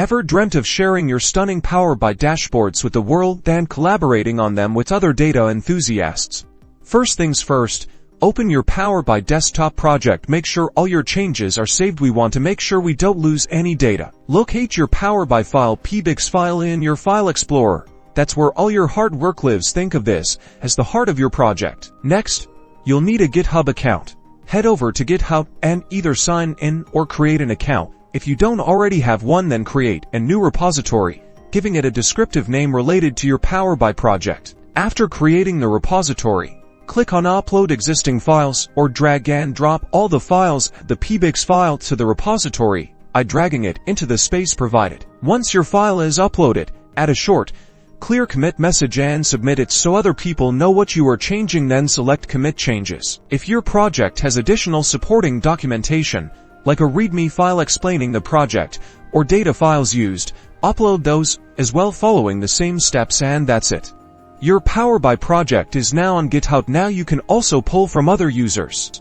Ever dreamt of sharing your stunning Power BI dashboards with the world and collaborating on them with other data enthusiasts? First things first, open your Power BI desktop project. Make sure all your changes are saved. We want to make sure we don't lose any data. Locate your Power BI file pbix file in your File Explorer. That's where all your hard work lives. Think of this as the heart of your project. Next, you'll need a GitHub account. Head over to GitHub and either sign in or create an account. If you don't already have one, then create a new repository, giving it a descriptive name related to your Power BI project. After creating the repository, click on Upload Existing Files or drag and drop all the files, the pbix file, to the repository by dragging it into the space provided. Once your file is uploaded, add a short, clear commit message and submit it so other people know what you are changing. Then select Commit Changes. If your project has additional supporting documentation, like a README file explaining the project or data files used, upload those as well following the same steps, and that's it. Your Power BI project is now on GitHub. Now you can also pull from other users.